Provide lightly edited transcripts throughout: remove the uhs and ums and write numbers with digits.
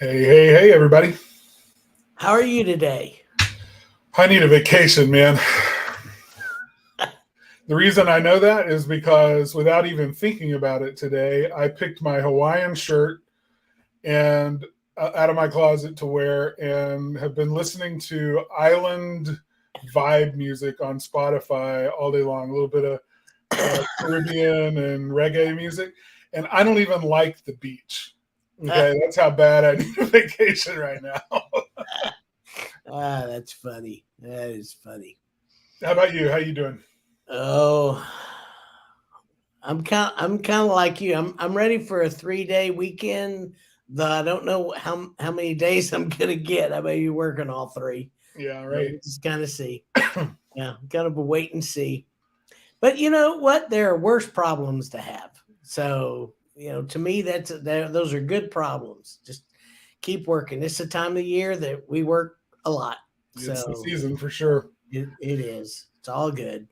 Hey, everybody. How are you today? I need a vacation, man. The reason I know that is because without even thinking about it today, I picked my Hawaiian shirt and out of my closet to wear and have been listening to island vibe music on Spotify all day long, a little bit of Caribbean and reggae music. And I don't even like the beach. Okay, that's how bad I need a vacation right now. That's funny. That is funny. How about you? How you doing? Oh, I'm kind of like you. I'm ready for a 3-day weekend. Though I don't know how many days I'm gonna get. I may be working all three. Yeah, But right. we'll just kind of see. Yeah, kind of a wait and see. But you know what? There are worse problems to have. So to me, those are good problems. Just keep working. It's the time of the year that we work a lot. It's the So season for sure. it is. It's all good.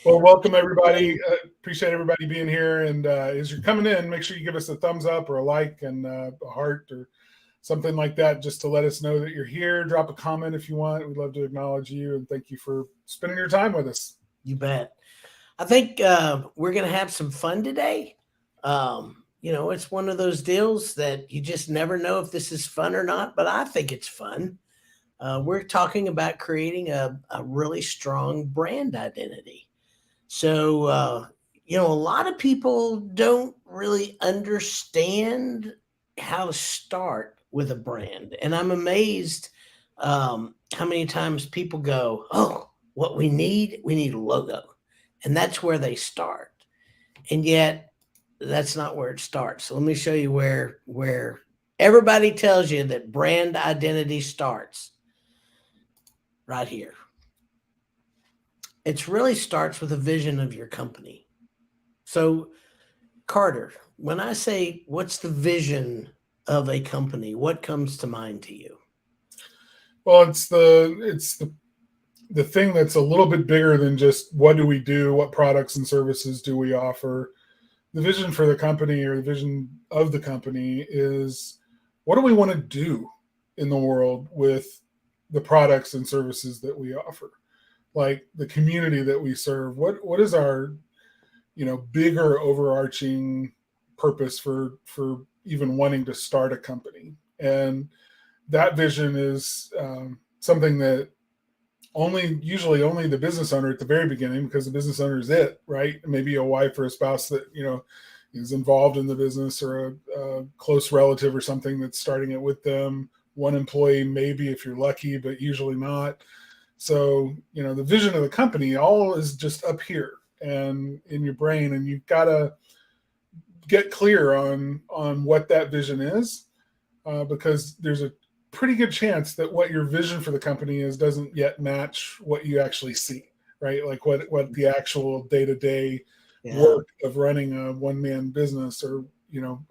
Well, welcome everybody. Appreciate everybody being here. And as you're coming in, make sure you give us a thumbs up or a like and a heart or something like that, just to let us know that you're here. Drop a comment if you want. We'd love to acknowledge you and thank you for spending your time with us. You bet. I think we're going to have some fun today. It's one of those deals that you just never know if this is fun or not, but I think it's fun. We're talking about creating a really strong brand identity. So, a lot of people don't really understand how to start with a brand. And I'm amazed how many times people go, oh, what we need a logo. And that's where they start. And yet, that's not where it starts. So let me show you where everybody tells you that brand identity starts right here. It really starts with a vision of your company. So, Carter, when I say what's the vision of a company, what comes to mind to you? Well, it's the thing that's a little bit bigger than just what do we do, what products and services do we offer. The vision for the company or the vision of the company is what do we want to do in the world with the products and services that we offer, like the community that we serve. What is our bigger overarching purpose for even wanting to start a company? And that vision is something that usually only the business owner at the very beginning, because the business owner is it, right? Maybe a wife or a spouse that is involved in the business, or a close relative or something that's starting it with them. One employee, maybe, if you're lucky, but usually not. So the vision of the company all is just up here and in your brain, and you've got to get clear on what that vision is, because there's a pretty good chance that what your vision for the company is doesn't yet match what you actually see, right? Like what the actual day-to-day work of running a one-man business or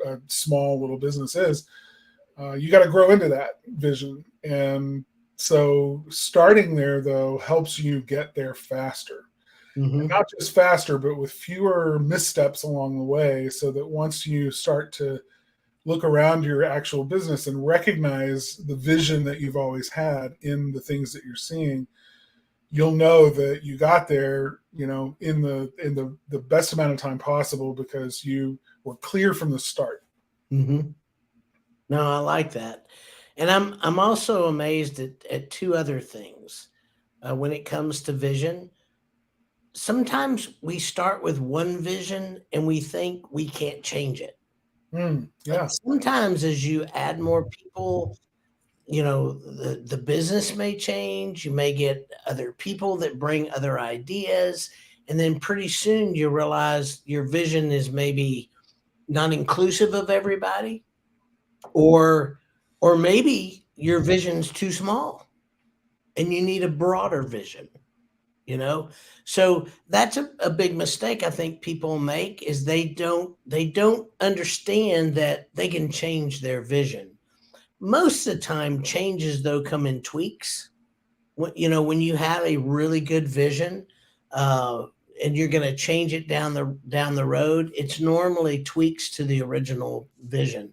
a small little business is. You got to grow into that vision. And so starting there, though, helps you get there faster. And not just faster, but with fewer missteps along the way, so that once you start to look around your actual business and recognize the vision that you've always had in the things that you're seeing, you'll know that you got there, in the best amount of time possible, because you were clear from the start. Mm-hmm. No, I like that, and I'm also amazed at two other things when it comes to vision. Sometimes we start with one vision and we think we can't change it. But Yeah. sometimes as you add more people, the business may change. You may get other people that bring other ideas. And then pretty soon you realize your vision is maybe not inclusive of everybody, or maybe your vision's too small and you need a broader vision. So that's a big mistake I think people make, is they don't understand that they can change their vision. Most of the time changes though come in tweaks. When you have a really good vision, uh, and you're going to change it down the road, it's normally tweaks to the original vision.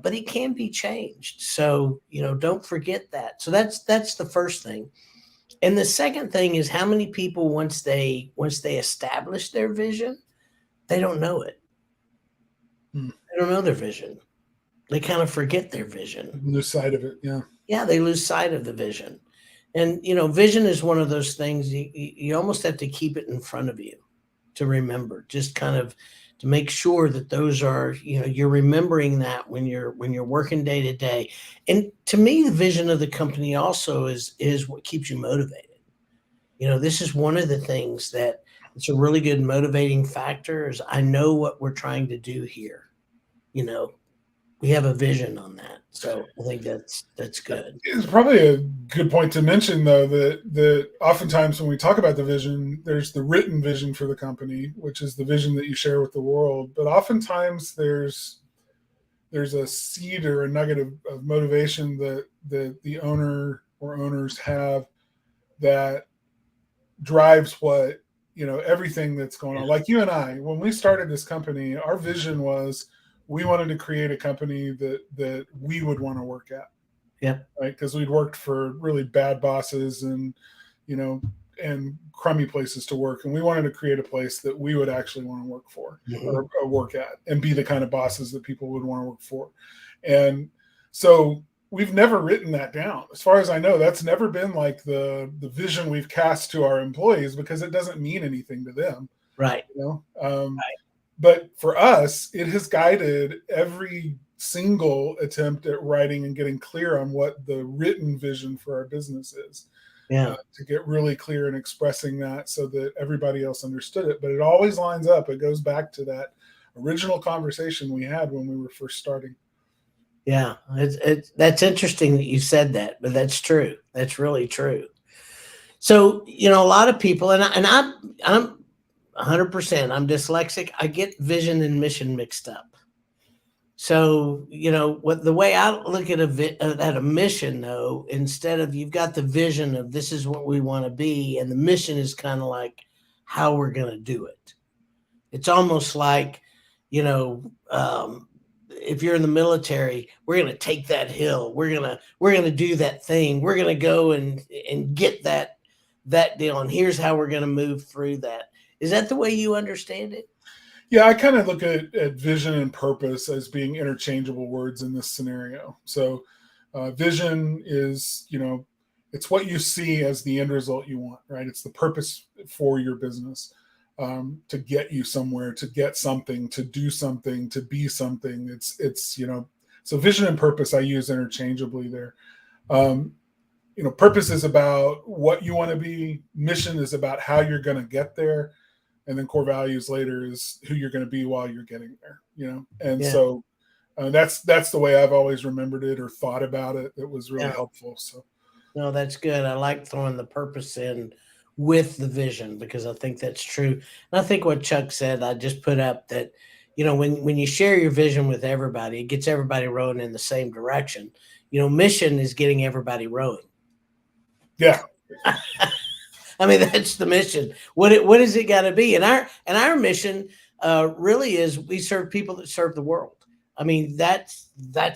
but it can be changed. So, don't forget that. So that's the first thing. And the second thing is how many people once they establish their vision, they don't know it. Hmm. They don't know their vision. They kind of forget their vision. Lose sight of it. Yeah. Yeah, they lose sight of the vision. And vision is one of those things you almost have to keep it in front of you to remember. Just kind of to make sure that those are, you're remembering that when you're working day to day. And to me, the vision of the company also is what keeps you motivated. This is one of the things that it's a really good motivating factor is I know what we're trying to do here. We have a vision on that. So I think that's good. It's probably a good point to mention, though, that oftentimes when we talk about the vision, there's the written vision for the company, which is the vision that you share with the world. But oftentimes there's a seed or a nugget of motivation that the owner or owners have that drives what, everything that's going on. Like you and I, when we started this company, our vision was we wanted to create a company that we would want to work at. Yeah. Right. Because we'd worked for really bad bosses and, and crummy places to work. And we wanted to create a place that we would actually want to work for or work at and be the kind of bosses that people would want to work for. And so we've never written that down. As far as I know, that's never been like the vision we've cast to our employees because it doesn't mean anything to them. Right. Right. But for us, it has guided every single attempt at writing and getting clear on what the written vision for our business is. Yeah. To get really clear in expressing that so that everybody else understood it. But it always lines up. It goes back to that original conversation we had when we were first starting. Yeah. That's interesting that you said that, but that's true. That's really true. So, a lot of people, and I'm 100%. I'm dyslexic. I get vision and mission mixed up. So, the way I look at a mission, though, instead of you've got the vision of this is what we want to be, and the mission is kind of like how we're going to do it. It's almost like, if you're in the military, we're going to take that hill. We're going to do that thing. We're going to go and get that deal. And here's how we're going to move through that. Is that the way you understand it? Yeah, I kind of look at vision and purpose as being interchangeable words in this scenario. So vision is, it's what you see as the end result you want, right? It's the purpose for your business to get you somewhere, to get something, to do something, to be something. It's so vision and purpose I use interchangeably there. Purpose is about what you want to be. Mission is about how you're going to get there. And then core values later is who you're going to be while you're getting there, And Yeah. so that's the way I've always remembered it or thought about it. It was really helpful. So no, that's good. I like throwing the purpose in with the vision because I think that's true. And I think what Chuck said, I just put up that, when you share your vision with everybody, it gets everybody rowing in the same direction. Mission is getting everybody rowing. Yeah. I mean, that's the mission. What is it got to be? And our mission really is we serve people that serve the world. I mean, that's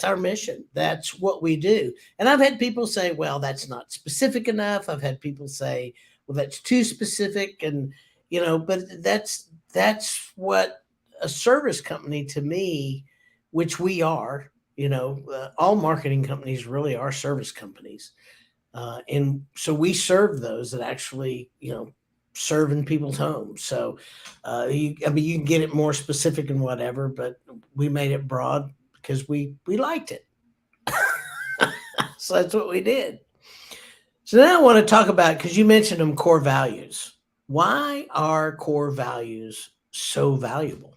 our mission. That's what we do. And I've had people say, well, that's not specific enough. I've had people say, well, that's too specific. And, but that's what a service company to me, which we are, all marketing companies really are service companies. And so we serve those that actually, serve in people's homes. So, you can get it more specific and whatever, but we made it broad because we liked it. So that's what we did. So now I want to talk about, because you mentioned them, core values. Why are core values so valuable?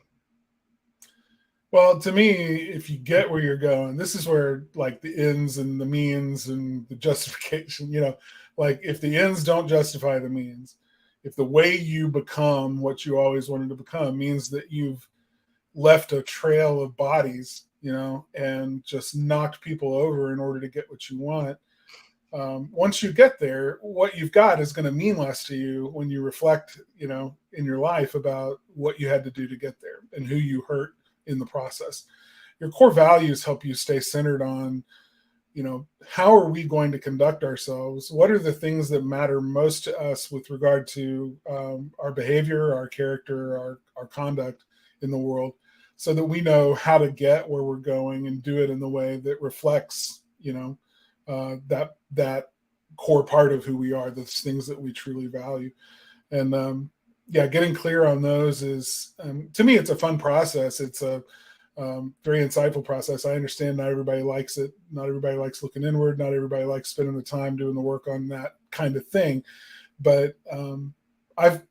Well, to me, if you get where you're going, this is where like the ends and the means and the justification, like if the ends don't justify the means, if the way you become what you always wanted to become means that you've left a trail of bodies, and just knocked people over in order to get what you want. Once you get there, what you've got is going to mean less to you when you reflect, in your life about what you had to do to get there and who you hurt in the process. your core values help you stay centered on, how are we going to conduct ourselves? What are the things that matter most to us with regard to our behavior, our character, our conduct in the world, so that we know how to get where we're going and do it in the way that reflects, that core part of who we are, those things that we truly value. And getting clear on those is, to me, it's a fun process. It's a very insightful process. I understand not everybody likes it. Not everybody likes looking inward. Not everybody likes spending the time doing the work on that kind of thing. But I've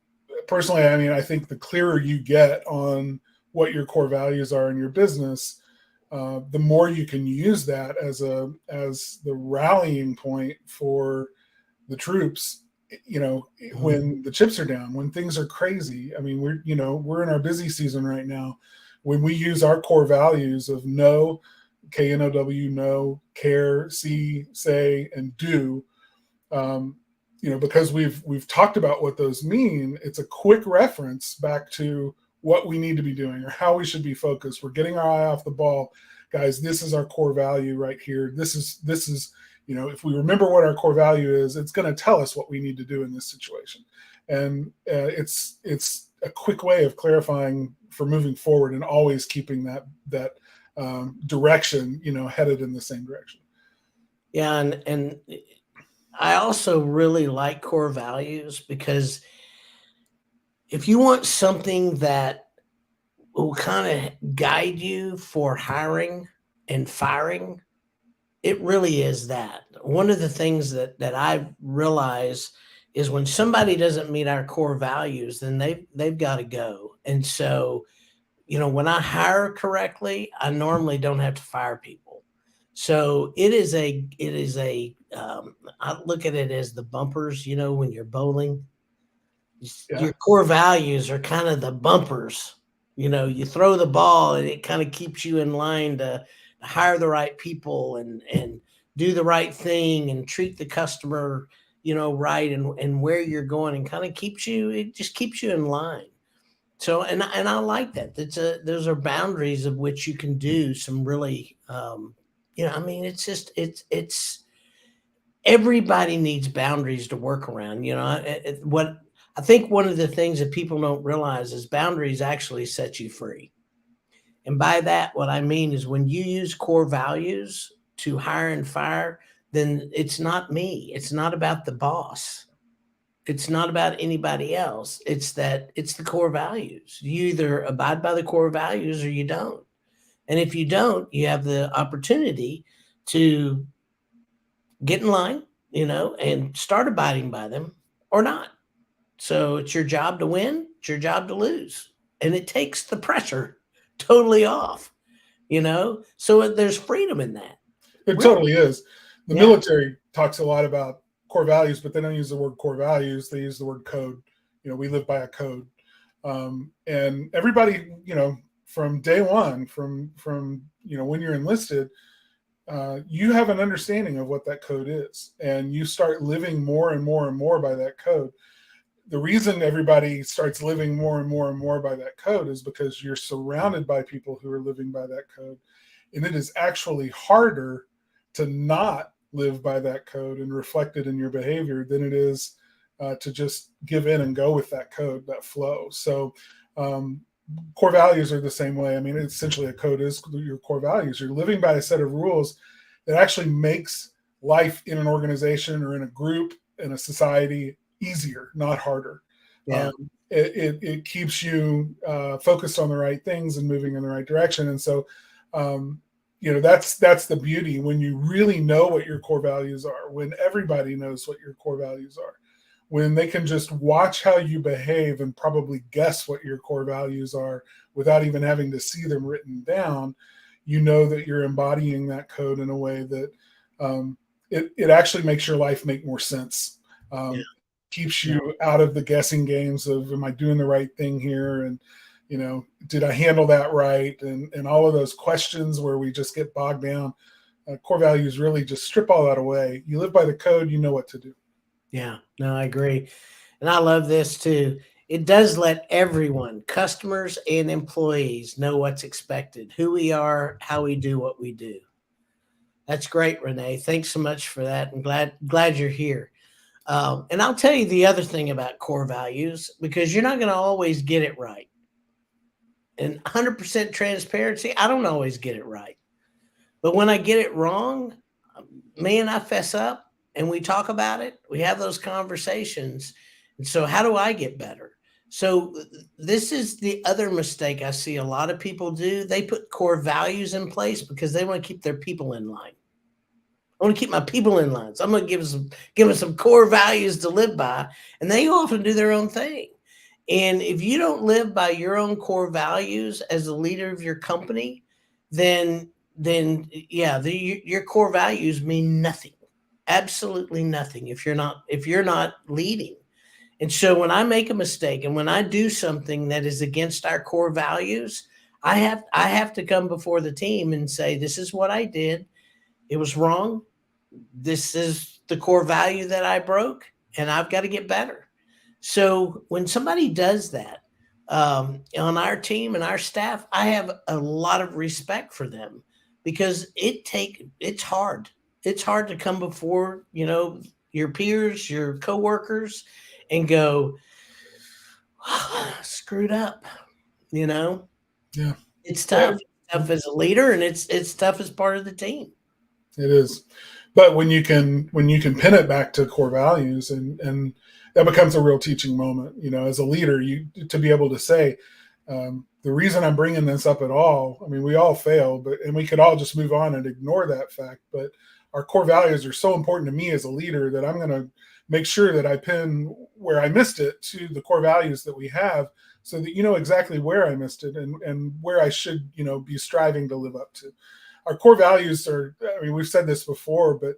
personally, I think the clearer you get on what your core values are in your business, the more you can use that as the rallying point for the troops. When the chips are down, when things are crazy. We're in our busy season right now. When we use our core values of know, KNOW, know, care, see, say, and do, because we've talked about what those mean, it's a quick reference back to what we need to be doing or how we should be focused. We're getting our eye off the ball, guys. This is our core value right here. This is, if we remember what our core value is, it's going to tell us what we need to do in this situation. And it's a quick way of clarifying for moving forward and always keeping that direction, headed in the same direction. Yeah. And I also really like core values, because if you want something that will kind of guide you for hiring and firing, it really is that. One of the things that I realize is when somebody doesn't meet our core values, then they've got to go. And so, when I hire correctly, I normally don't have to fire people. So it is I look at it as the bumpers, when you're bowling, your core values are kind of the bumpers. You throw the ball and it kind of keeps you in line to hire the right people and do the right thing and treat the customer, right, and where you're going, and kind of it just keeps you in line. So, and I like that. Those are boundaries of which you can do some really, it's everybody needs boundaries to work around. What I think one of the things that people don't realize is boundaries actually set you free. And by that, what I mean is when you use core values to hire and fire, then it's not me. It's not about the boss. It's not about anybody else. It's the core values. You either abide by the core values or you don't. And if you don't, you have the opportunity to get in line, and start abiding by them or not. So it's your job to win. It's your job to lose. And it takes the pressure totally off, so there's freedom in that. It really totally is. The military talks a lot about core values, but they don't use the word core values. They use the word code. We live by a code. And everybody, from day one, from when you're enlisted, you have an understanding of what that code is, and you start living more and more and more by that code. The reason everybody starts living more and more and more by that code is because you're surrounded by people who are living by that code. And it is actually harder to not live by that code and reflect it in your behavior than it is to just give in and go with that code, that flow. So core values are the same way. Essentially a code is your core values. You're living by a set of rules that actually makes life in an organization or in a group, in a society, easier, not harder. Yeah. It keeps you focused on the right things and moving in the right direction. And so, that's the beauty when you really know what your core values are, when everybody knows what your core values are, when they can just watch how you behave and probably guess what your core values are without even having to see them written down. That you're embodying that code in a way that it actually makes your life make more sense. Keeps you out of the guessing games of, am I doing the right thing here? And, did I handle that right? And all of those questions where we just get bogged down. Core values really just strip all that away. You live by the code, you know what to do. Yeah, no, I agree. And I love this too. it does let everyone, customers and employees, know what's expected, who we are, how we do what we do. That's great, Renee. Thanks so much for that. I'm glad you're here. And I'll tell you the other thing about core values, because you're not going to always get it right. And 100% transparency, I don't always get it right. But when I get it wrong, man, I fess up and we talk about it. We have those conversations. And so, how do I get better? So, this is the other mistake I see a lot of people do. They put core values in place because they want to keep their people in line. I want to keep my people in line. So I'm going to give them some core values to live by, and they often do their own thing. And if you don't live by your own core values as the leader of your company, then yeah, your core values mean nothing, absolutely nothing if you're not leading. And so when I make a mistake and when I do something that is against our core values, I have to come before the team and say, this is what I did. It was wrong. This is the core value that I broke, and I've got to get better. So when somebody does that on our team and our staff, I have a lot of respect for them, because it's hard. It's hard to come before, your peers, your coworkers, and go, screwed up, Yeah. It's tough. It's tough as a leader, and it's tough as part of the team. It is. But when you can pin it back to core values, and that becomes a real teaching moment, as a leader, to be able to say, the reason I'm bringing this up at all, I mean, we all fail, and we could all just move on and ignore that fact. But our core values are so important to me as a leader that I'm going to make sure that I pin where I missed it to the core values that we have, so that you know exactly where I missed it and where I should, be striving to live up to. Our core values are, I mean, we've said this before, but,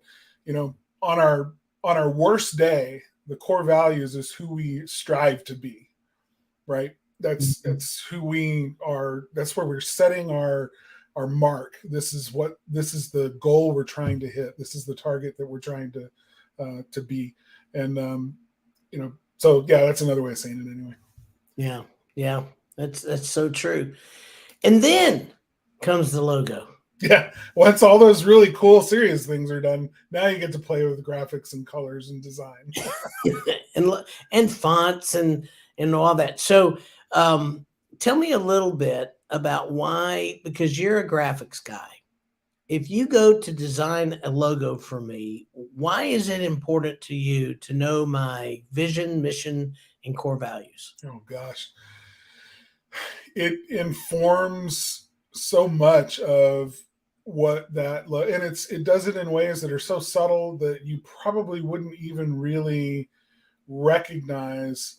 on our worst day, the core values is who we strive to be, right? That's who we are. That's where we're setting our mark. This is the goal we're trying to hit. This is the target that we're trying to be. And, so yeah, that's another way of saying it anyway. Yeah. Yeah. That's so true. And then comes the logo. Yeah. Once all those really cool, serious things are done, now you get to play with graphics and colors and design. and fonts and all that. So tell me a little bit about why, because you're a graphics guy. If you go to design a logo for me, why is it important to you to know my vision, mission, and core values? Oh, gosh. It informs so much of what that, and it does it in ways that are so subtle that you probably wouldn't even really recognize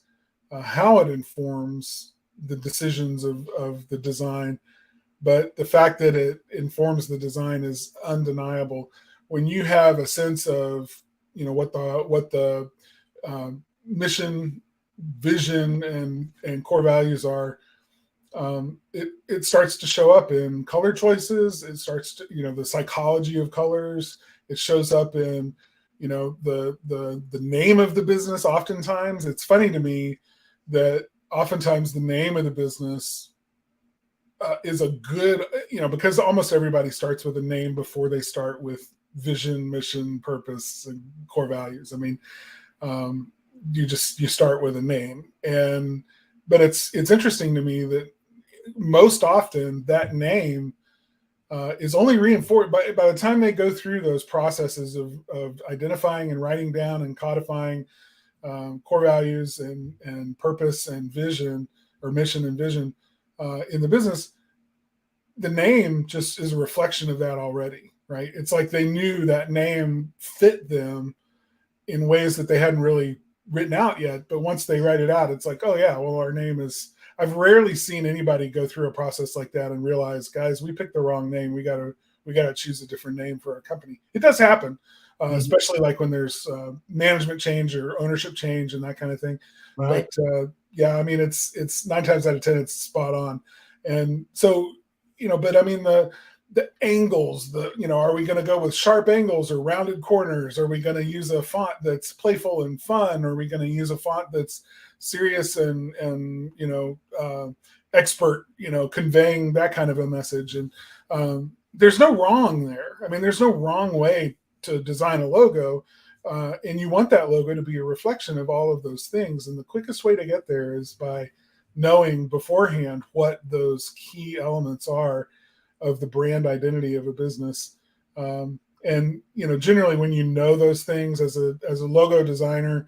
how it informs the decisions of the design. But the fact that it informs the design is undeniable. When you have a sense of, what the mission, vision, and core values are, it starts to show up in color choices. It starts to, the psychology of colors. It shows up in, the name of the business. Oftentimes, it's funny to me that oftentimes the name of the business is a good, because almost everybody starts with a name before they start with vision, mission, purpose, and core values. I mean, you start with a name, but it's interesting to me that most often that name is only reinforced by the time they go through those processes of identifying and writing down and codifying core values and purpose and vision, or mission and vision in the business. The name just is a reflection of that already, right? It's like they knew that name fit them in ways that they hadn't really written out yet. But once they write it out, it's like, oh yeah, well, our name is. I've rarely seen anybody go through a process like that and realize, guys, we picked the wrong name. We gotta choose a different name for our company. It does happen, especially like when there's management change or ownership change and that kind of thing. Right. But yeah, I mean, it's 9 times out of 10, it's spot on. And so, but I mean, the angles, are we going to go with sharp angles or rounded corners? Are we going to use a font that's playful and fun? Or are we going to use a font that's serious and expert, conveying that kind of a message. And there's no wrong there. I mean, there's no wrong way to design a logo. And you want that logo to be a reflection of all of those things. And the quickest way to get there is by knowing beforehand what those key elements are of the brand identity of a business. And generally when you know those things as a logo designer,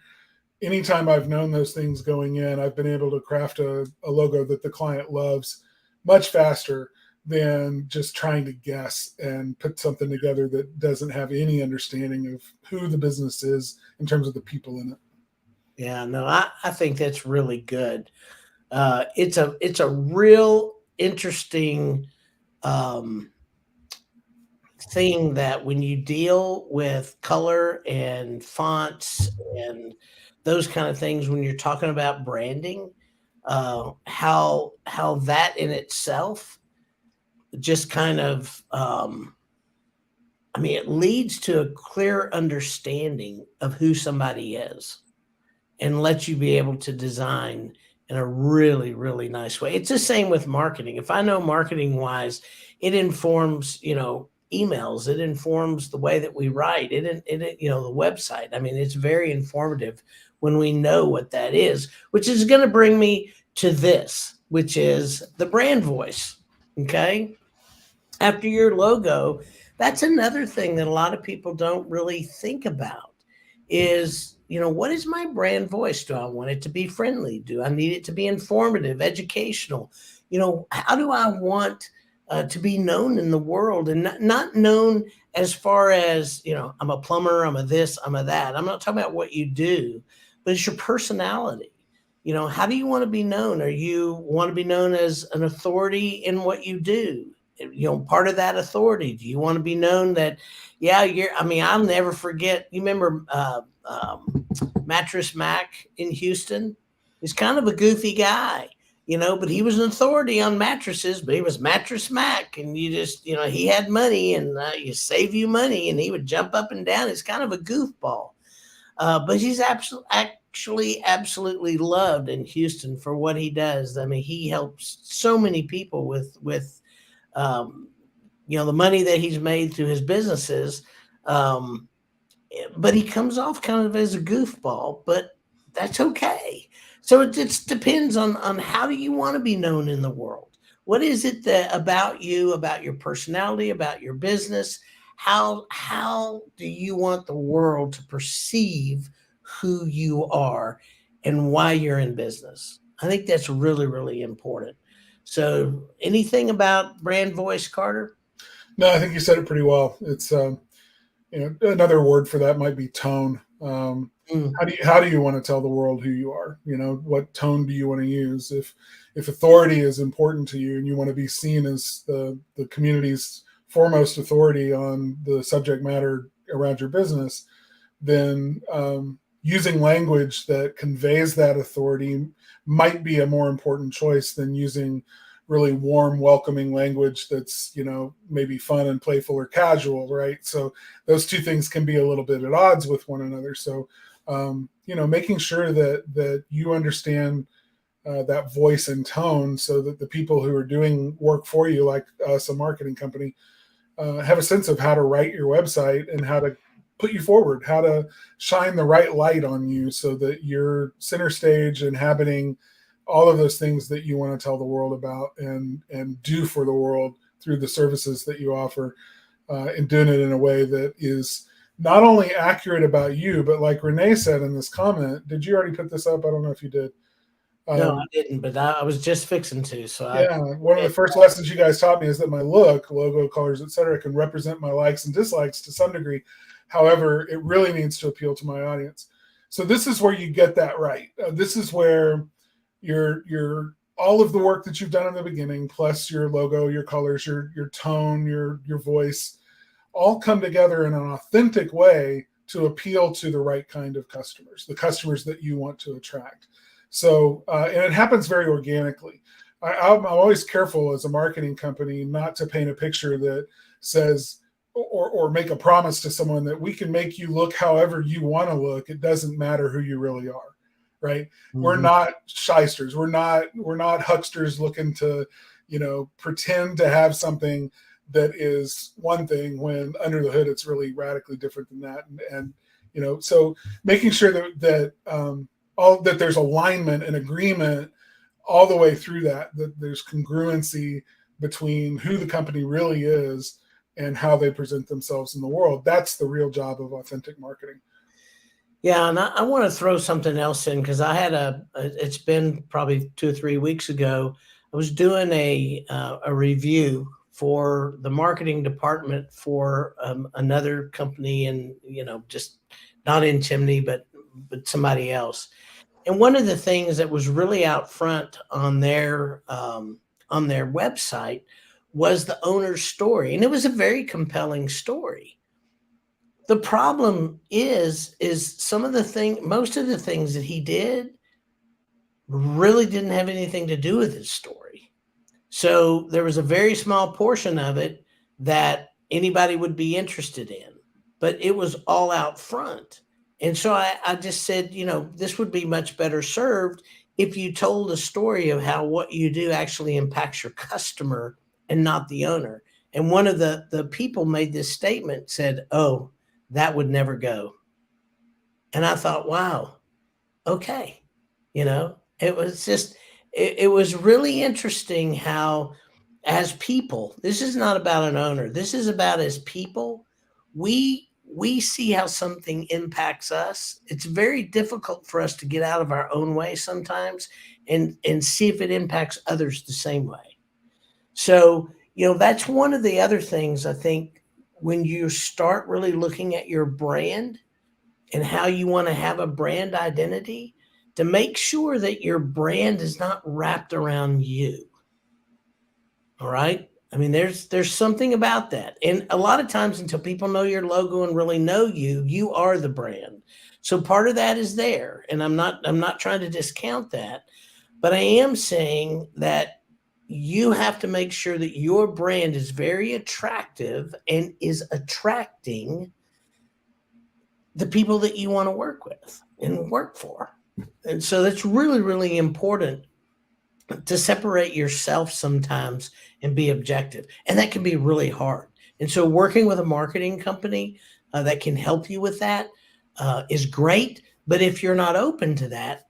anytime I've known those things going in, I've been able to craft a logo that the client loves much faster than just trying to guess and put something together that doesn't have any understanding of who the business is in terms of the people in it. Yeah, no, I think that's really good. It's a real interesting thing that when you deal with color and fonts and those kind of things, when you're talking about branding, how that in itself just kind of, it leads to a clear understanding of who somebody is and lets you be able to design in a really, really nice way. It's the same with marketing. If I know marketing wise, it informs, emails, it informs the way that we write it, the website. I mean, it's very informative when we know what that is, which is going to bring me to this, which is the brand voice. Okay. After your logo, that's another thing that a lot of people don't really think about is, what is my brand voice? Do I want it to be friendly? Do I need it to be informative, educational? How do I want to be known in the world, and not known as far as, I'm a plumber, I'm a this, I'm a that. I'm not talking about what you do, but it's your personality. How do you want to be known? Are you want to be known as an authority in what you do? Part of that authority. Do you want to be known that, I'll never forget. You remember Mattress Mac in Houston? He's kind of a goofy guy, but he was an authority on mattresses, but he was Mattress Mac. And you just, he had money and you save you money, and he would jump up and down. He's kind of a goofball. But he's actually absolutely loved in Houston for what he does. I mean, he helps so many people with the money that he's made through his businesses. But he comes off kind of as a goofball, but that's okay. So it just depends on how do you want to be known in the world? What is it that about you, about your personality, about your business? How do you want the world to perceive who you are and why you're in business? I think that's really, really important. So anything about brand voice, Carter? No, I think you said it pretty well. It's another word for that might be tone. How do you want to tell the world who you are? What tone do you want to use? If authority is important to you and you want to be seen as the community's foremost authority on the subject matter around your business, then using language that conveys that authority might be a more important choice than using really warm, welcoming language that's, maybe fun and playful or casual, right? So those two things can be a little bit at odds with one another. So, making sure that you understand that voice and tone so that the people who are doing work for you, like us, a marketing company, have a sense of how to write your website and how to put you forward, how to shine the right light on you so that you're center stage, inhabiting all of those things that you want to tell the world about and do for the world through the services that you offer, and doing it in a way that is not only accurate about you, but like Renee said in this comment, did you already put this up? I don't know if you did. No, I didn't, but I was just fixing to. So one of the first lessons you guys taught me is that my look, logo, colors, etc., can represent my likes and dislikes to some degree. However, it really needs to appeal to my audience. So this is where you get that right. This is where your all of the work that you've done in the beginning, plus your logo, your colors, your tone, your voice, all come together in an authentic way to appeal to the right kind of customers, the customers that you want to attract. So, and it happens very organically. I'm always careful as a marketing company not to paint a picture that says, or make a promise to someone that we can make you look however you want to look. It doesn't matter who you really are. right? We're Mhm. not shysters. We're not hucksters looking to, pretend to have something that is one thing when under the hood it's really radically different than that. And so making sure that there's alignment and agreement all the way through that there's congruency between who the company really is and how they present themselves in the world. That's the real job of authentic marketing. Yeah, and I want to throw something else in because I had it's been probably 2 or 3 weeks ago. I was doing a review for the marketing department for another company, and just not in Chimney, but somebody else. And one of the things that was really out front on their website was the owner's story, and it was a very compelling story. The problem is most of the things that he did really didn't have anything to do with his story. So there was a very small portion of it that anybody would be interested in, but it was all out front. And so I just said, this would be much better served if you told a story of how what you do actually impacts your customer and not the owner. And one of the people made this statement, said, "Oh, that would never go." And I thought, wow, okay. It was just, it was really interesting how, as people, this is not about an owner. This is about, as people, we see how something impacts us. It's very difficult for us to get out of our own way sometimes and see if it impacts others the same way. So, that's one of the other things I think when you start really looking at your brand and how you want to have a brand identity, to make sure that your brand is not wrapped around you. All right. I mean, there's something about that. And a lot of times, until people know your logo and really know you, you are the brand. So part of that is there. And I'm not trying to discount that, but I am saying that you have to make sure that your brand is very attractive and is attracting the people that you want to work with and work for. And so that's really, really important to separate yourself sometimes and be objective. And that can be really hard. And so working with a marketing company that can help you with that is great. But if you're not open to that,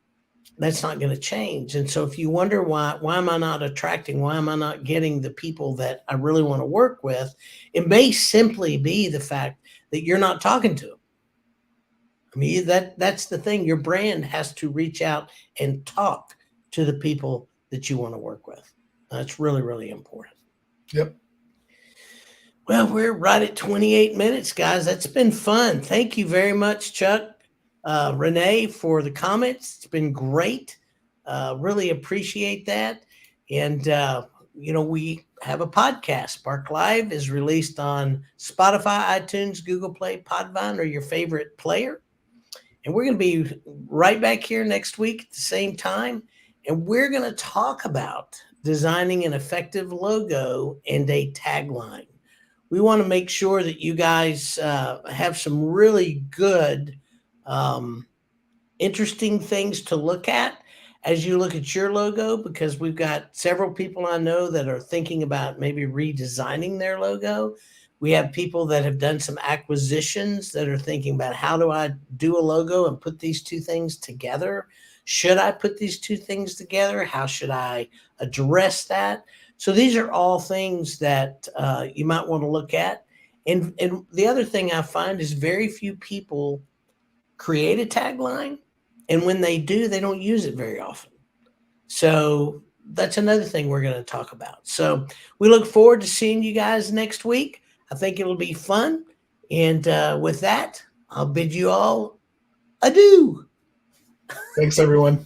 that's not going to change. And so if you wonder why am I not attracting, why am I not getting the people that I really want to work with, it may simply be the fact that you're not talking to them. I mean, that's the thing. Your brand has to reach out and talk to the people that you want to work with. That's really, really important. Yep. Well, we're right at 28 minutes, guys. That's been fun. Thank you very much, Chuck, Renee, for the comments. It's been great. Really appreciate that. And, we have a podcast. Spark Live is released on Spotify, iTunes, Google Play, Podvine, or your favorite player. And we're going to be right back here next week at the same time. And we're going to talk about designing an effective logo and a tagline. We want to make sure that you guys have some really good, interesting things to look at as you look at your logo, because we've got several people I know that are thinking about maybe redesigning their logo. We have people that have done some acquisitions that are thinking about, how do I do a logo and put these two things together? Should I put these two things together? How should I address that? So these are all things that you might want to look at. And the other thing I find is very few people create a tagline. And when they do, they don't use it very often. So that's another thing we're going to talk about. So we look forward to seeing you guys next week. I think it'll be fun. And with that, I'll bid you all adieu. Thanks, everyone.